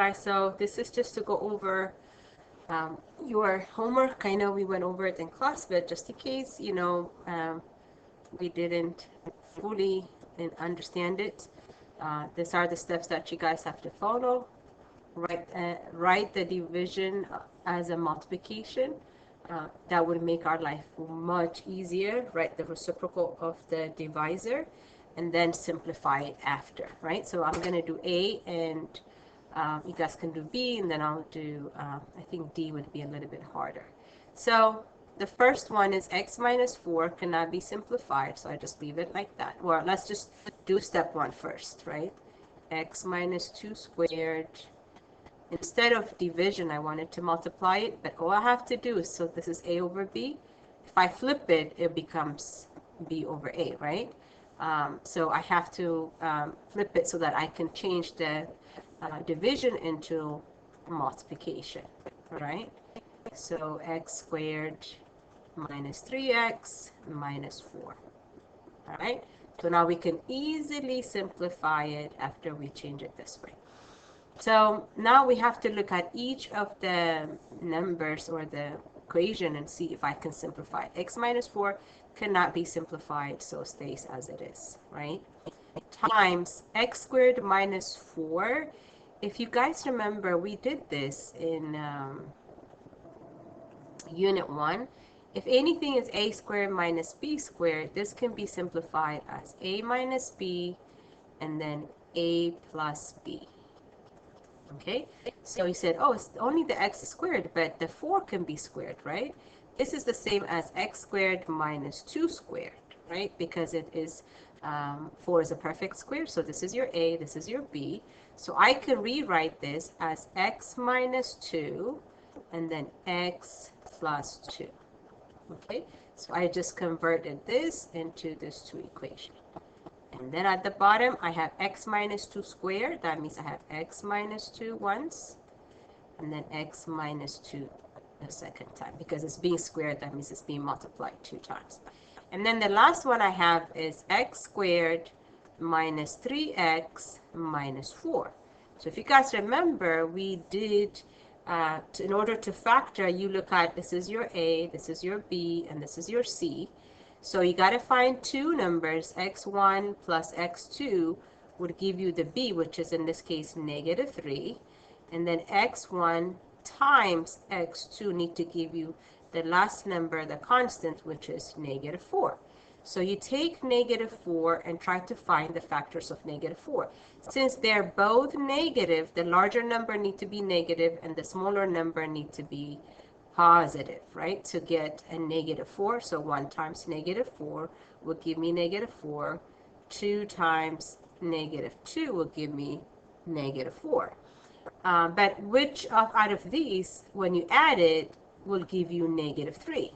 Guys, so this is just to go over your homework. I know we went over it in class, but just in case, we didn't fully understand it, these are the steps that you guys have to follow. Write the division as a multiplication. That would make our life much easier. Write the reciprocal of the divisor, and then simplify it after, right? So I'm going to do A, and you guys can do B, and then I'll do, I think D would be a little bit harder. So the first one is x minus 4 cannot be simplified, so I just leave it like that. Well, let's just do step 1 first, right? X minus 2 squared. Instead of division, I wanted to multiply it, but all I have to do is, so this is A over B. If I flip it, it becomes B over A, right? So I have to flip it so that I can change the division into multiplication, right? So x squared minus 3x minus 4, all right? So now we can easily simplify it after we change it this way. So now we have to look at each of the numbers or the equation and see if I can simplify it. X minus 4 cannot be simplified, so it stays as it is, right? Times x squared minus 4. If you guys remember, we did this in Unit 1. If anything is a squared minus b squared, this can be simplified as a minus b and then a plus b. Okay, so he said, oh, it's only the x squared, but the 4 can be squared, right? This is the same as x squared minus 2 squared, right? Because it is 4 is a perfect square, so this is your a, this is your b. So I can rewrite this as x minus 2 and then x plus 2. Okay, so I just converted this into these two equations. And then at the bottom, I have x minus 2 squared. That means I have x minus 2 once, and then x minus 2 the second time. Because it's being squared, that means it's being multiplied 2 times. And then the last one I have is x squared minus 3x minus 4. So if you guys remember, we did, in order to factor, you look at this is your a, this is your b, and this is your c. So you got to find two numbers, x1 plus x2 would give you the b, which is in this case negative 3. And then x1 times x2 need to give you the last number, the constant, which is negative 4. So you take negative 4 and try to find the factors of negative 4. Since they're both negative, the larger number need to be negative and the smaller number need to be positive, right? To get a negative 4. So 1 times negative 4 will give me negative 4. 2 times negative 2 will give me negative 4. But which out of these, when you add it, will give you negative 3?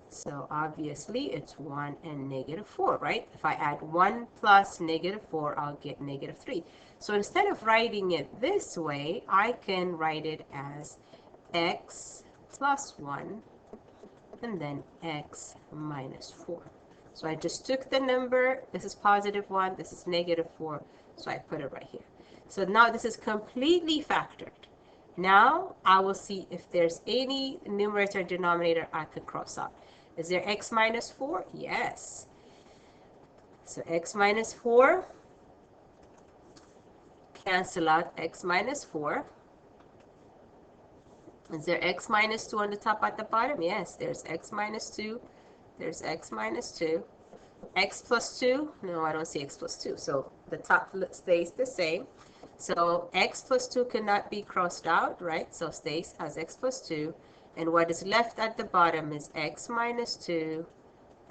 So obviously it's 1 and negative 4, right? If I add 1 plus negative 4, I'll get negative 3. So instead of writing it this way, I can write it as x plus 1 and then x minus 4. So I just took the number, this is positive 1, this is negative 4, so I put it right here. So now this is completely factored. Now I will see if there's any numerator and denominator I could cross out. Is there x minus 4? Yes. So x minus 4, cancel out x minus 4. Is there x minus 2 on the top at the bottom? Yes, there's x minus 2. There's x minus 2. X plus 2? No, I don't see x plus 2. So the top stays the same. So x plus 2 cannot be crossed out, right? So stays as x plus 2. And what is left at the bottom is x minus 2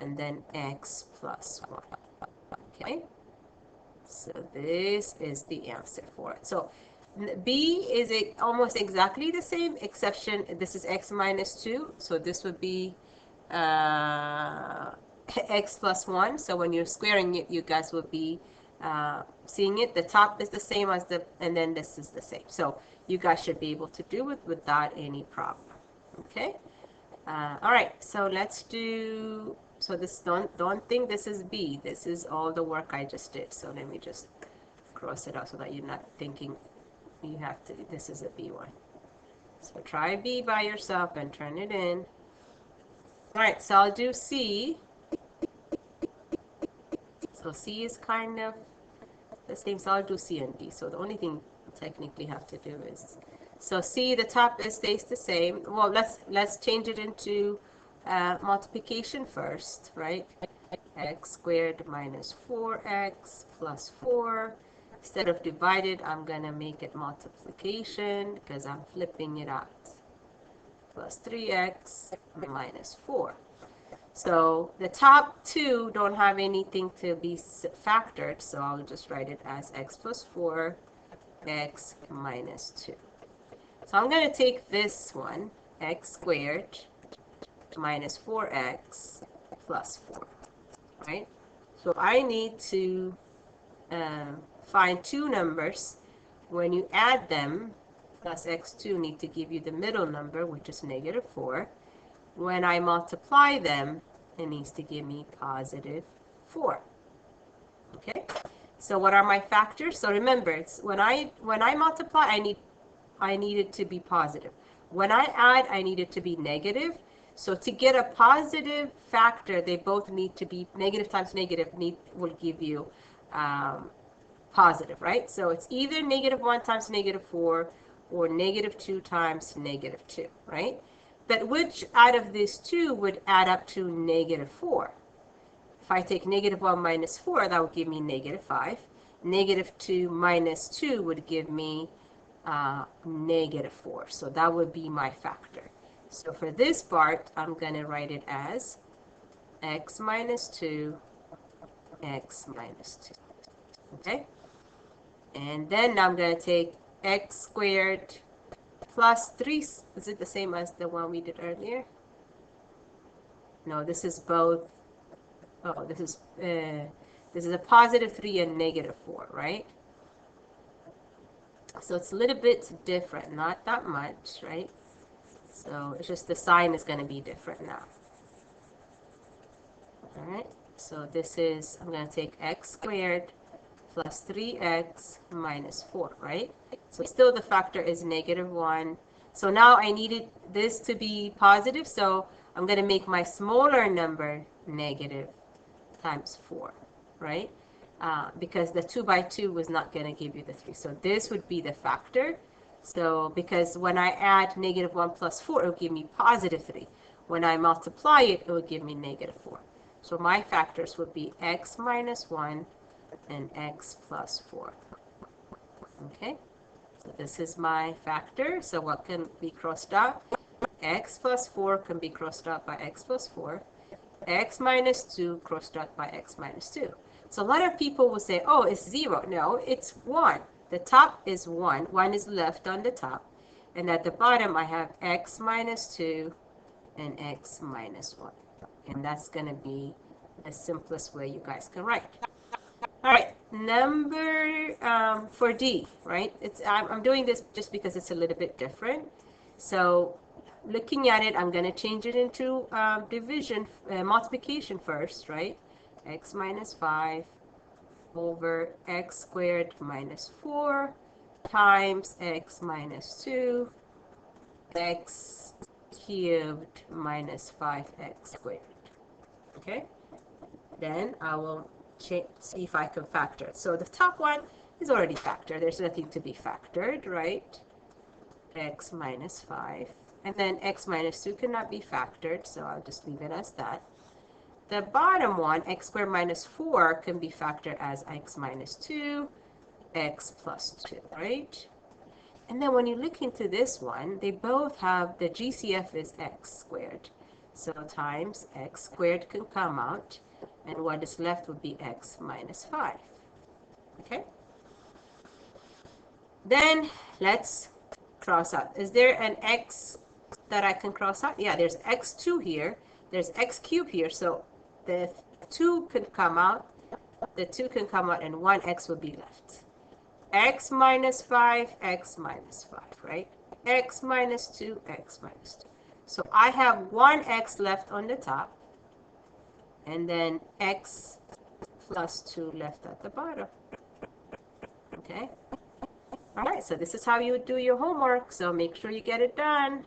and then x plus 1. Okay? So this is the answer for it. So B is almost exactly the same, exception this is x minus 2. So this would be x plus 1. So when you're squaring it, you guys will be seeing it. The top is the same as and then this is the same. So you guys should be able to do it without any problem. Okay. All right. So let's do. So this don't think this is B. This is all the work I just did. So let me just cross it out so that you're not thinking you have to, this is a B1. So try B by yourself and turn it in. All right, so I'll do C. So C is kind of the same, so I'll do C and D. So the only thing I technically have to do is, so C, the top is stays the same. Well, let's change it into multiplication first, right? X squared minus 4x plus 4. Instead of divided, I'm going to make it multiplication because I'm flipping it out. Plus 3x minus 4. So the top two don't have anything to be factored, so I'll just write it as x plus 4, x minus 2. So I'm going to take this one, x squared minus 4x plus 4, right? So I need to find two numbers. When you add them, plus x2 need to give you the middle number, which is negative 4. When I multiply them, it needs to give me positive 4. Okay? So what are my factors? So remember, it's when I multiply, I need it to be positive. When I add, I need it to be negative. So to get a positive factor, they both need to be negative times negative will give you positive, right? So it's either negative 1 times negative 4 or negative 2 times negative 2, right? But which out of these two would add up to negative 4? If I take negative 1 minus 4, that would give me negative 5. Negative 2 minus 2 would give me negative 4. So that would be my factor. So for this part, I'm going to write it as x minus 2, x minus 2. Okay? And then I'm going to take x squared plus 3. Is it the same as the one we did earlier? No, this is both. Oh, this is a positive 3 and negative 4, right? So it's a little bit different, not that much, right? So it's just the sign is going to be different now. All right, so this is, I'm going to take x squared plus 3x minus 4, right? So still the factor is negative 1. So now I needed this to be positive, so I'm going to make my smaller number negative times 4, right? Because the 2 by 2 was not going to give you the 3. So this would be the factor. So because when I add negative 1 plus 4, it will give me positive 3. When I multiply it, it will give me negative 4. So my factors would be x minus 1 and x plus 4. Okay, so this is my factor. So what can be crossed out? X plus 4 can be crossed out by x plus 4. X minus 2 crossed out by x minus 2. So a lot of people will say, oh, it's 0. No, it's 1. The top is 1. 1 is left on the top. And at the bottom, I have x minus 2 and x minus 1. And that's going to be the simplest way you guys can write. All right, number for D, right? I'm doing this just because it's a little bit different. So looking at it, I'm going to change it into division, multiplication first, right? X minus 5 over x squared minus 4 times x minus 2, x cubed minus 5x squared. Okay? Then I will see if I can factor it. So the top one is already factored. There's nothing to be factored, right? X minus 5. And then x minus 2 cannot be factored, so I'll just leave it as that. The bottom one, x squared minus 4, can be factored as x minus 2, x plus 2, right? And then when you look into this one, they both have, the GCF is x squared. So times x squared can come out, and what is left would be x minus 5. Okay? Then let's cross out. Is there an x that I can cross out? Yeah, there's x2 here. There's x cubed here. So the 2 can come out. The 2 can come out, and 1x will be left. X minus 5, x minus 5, right? X minus 2, x minus 2. So I have 1x left on the top, and then x plus 2 left at the bottom. Okay? All right, so this is how you would do your homework. So make sure you get it done.